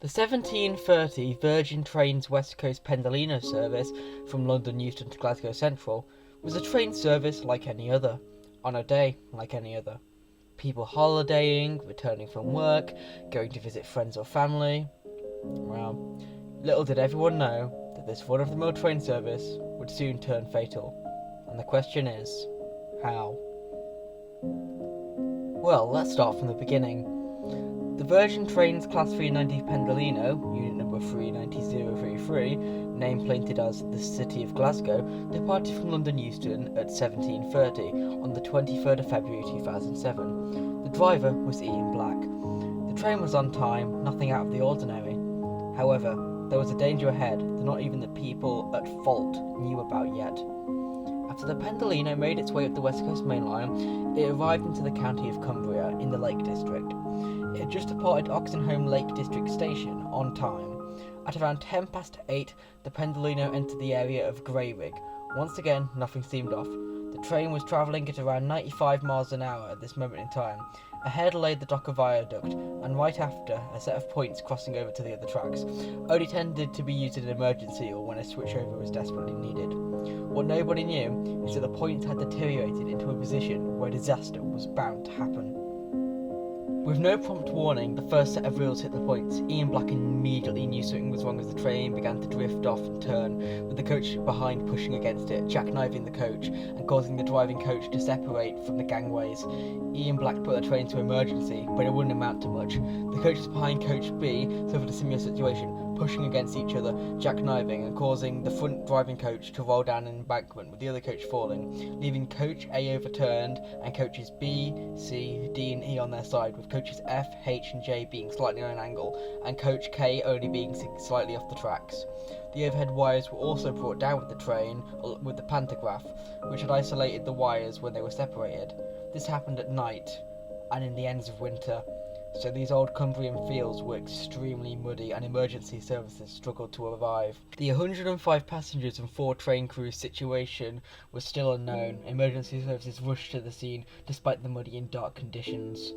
The 1730 Virgin Trains West Coast Pendolino service from London Euston to Glasgow Central was a train service like any other, on a day like any other. People holidaying, returning from work, going to visit friends or family. Well, little did everyone know that this run-of-the-mill train service would soon turn fatal. And the question is, how? Well, let's start from the beginning. The Virgin Trains Class 390 Pendolino, unit number 390033, nameplated as the City of Glasgow, departed from London Euston at 17:30 on the 23rd of February 2007. The driver was Ian Black. The train was on time, nothing out of the ordinary. However, there was a danger ahead that not even the people at fault knew about yet. After the Pendolino made its way up the West Coast Main Line, it arrived into the county of Cumbria in the Lake District. It had just departed Oxenholme Lake District Station on time. At around 8:10, the Pendolino entered the area of Grayrigg. Once again, nothing seemed off. The train was travelling at around 95 miles an hour at this moment in time. Ahead lay the Docker Viaduct, and right after, a set of points crossing over to the other tracks, only tended to be used in an emergency or when a switchover was desperately needed. What nobody knew is that the points had deteriorated into a position where disaster was bound to happen. With no prompt warning, the first set of wheels hit the points. Ian Black immediately knew something was wrong as the train began to drift off and turn, with the coach behind pushing against it, jackknifing the coach and causing the driving coach to separate from the gangways. Ian Black put the train to emergency, but it wouldn't amount to much. The coaches behind Coach B suffered a similar situation, pushing against each other, jackknifing and causing the front driving coach to roll down an embankment with the other coach falling, leaving Coach A overturned and coaches B, C, D and E on their side, with coaches F, H and J being slightly on an angle and Coach K only being slightly off the tracks. The overhead wires were also brought down with the train with the pantograph, which had isolated the wires when they were separated. This happened at night and in the ends of winter, so these old Cumbrian fields were extremely muddy and emergency services struggled to arrive. The 105 passengers and 4 train crews situation was still unknown. Emergency services rushed to the scene despite the muddy and dark conditions.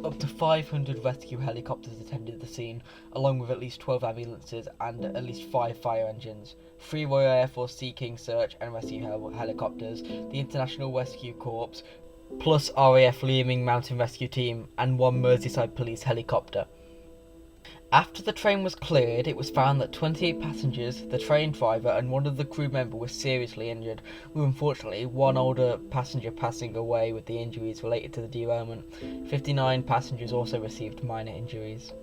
Up to 500 rescue helicopters attended the scene, along with at least 12 ambulances and at least 5 fire engines, 3 Royal Air Force Sea King search and rescue helicopters, the International Rescue Corps, plus RAF Leeming Mountain Rescue Team and 1 Merseyside Police helicopter. After the train was cleared, it was found that 28 passengers, the train driver and 1 of the crew member were seriously injured, with unfortunately 1 older passenger passing away with the injuries related to the derailment. 59 passengers also received minor injuries.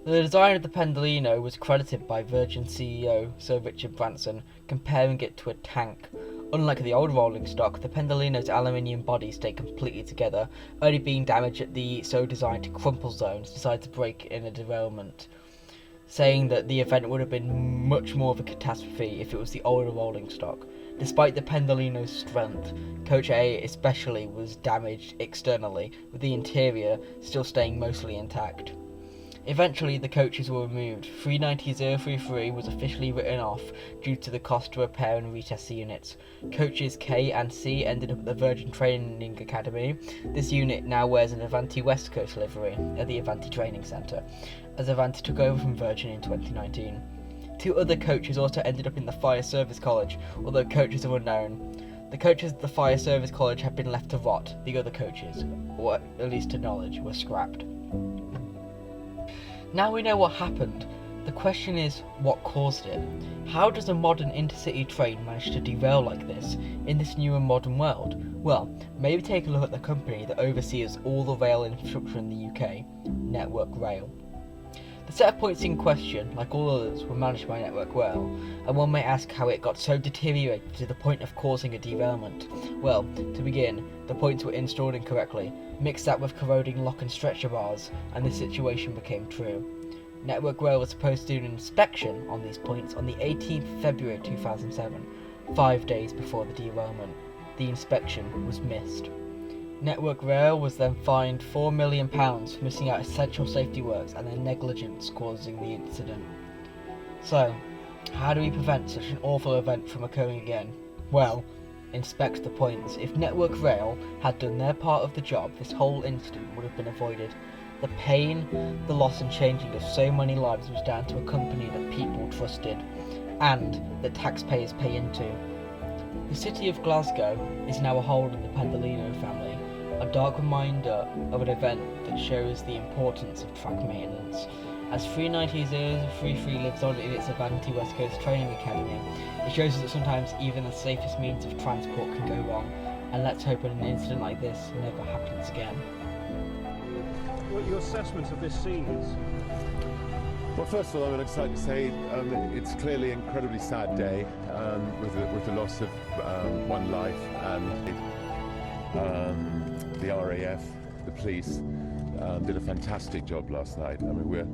The design of the Pendolino was credited by Virgin CEO Sir Richard Branson, comparing it to a tank. Unlike the old rolling stock, the Pendolino's aluminium body stayed completely together, only being damaged at the so designed crumple zones besides a break in a derailment, saying that the event would have been much more of a catastrophe if it was the older rolling stock. Despite the Pendolino's strength, Coach A especially was damaged externally, with the interior still staying mostly intact. Eventually, the coaches were removed. 390033 was officially written off due to the cost to repair and retest the units. Coaches K and C ended up at the Virgin Training Academy. This unit now wears an Avanti West Coast livery at the Avanti Training Centre, as Avanti took over from Virgin in 2019. 2 other coaches also ended up in the Fire Service College, although coaches are unknown. The coaches at the Fire Service College have been left to rot. The other coaches, or at least to knowledge, were scrapped. Now we know what happened. The question is, what caused it? How does a modern intercity train manage to derail like this in this new and modern world? Well, maybe take a look at the company that oversees all the rail infrastructure in the UK, Network Rail. The set of points in question, like all others, were managed by Network Rail, and one may ask how it got so deteriorated to the point of causing a derailment. Well, to begin, the points were installed incorrectly. Mix that with corroding lock and stretcher bars, and the situation became true. Network Rail was supposed to do an inspection on these points on the 18th of February 2007, 5 days before the derailment. The inspection was missed. Network Rail was then fined £4 million for missing out essential safety works and their negligence causing the incident. So, how do we prevent such an awful event from occurring again? Well, inspect the points. If Network Rail had done their part of the job, this whole incident would have been avoided. The pain, the loss and changing of so many lives was down to a company that people trusted, and that taxpayers pay into. The city of Glasgow is now a hole in the Pendolino family, a dark reminder of an event that shows the importance of track maintenance. As 390-033 lives on in its Avanti West Coast Training Academy, it shows us that sometimes even the safest means of transport can go wrong, and let's hope an incident like this never happens again. What your assessment of this scene is? Well, first of all, I'm excited to say it's clearly an incredibly sad day with the loss of one life, and the RAF, the police, did a fantastic job last night. I mean, we're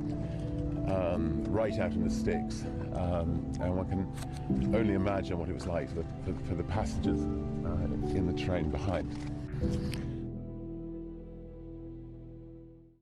right out in the sticks, and one can only imagine what it was like for the passengers in the train behind.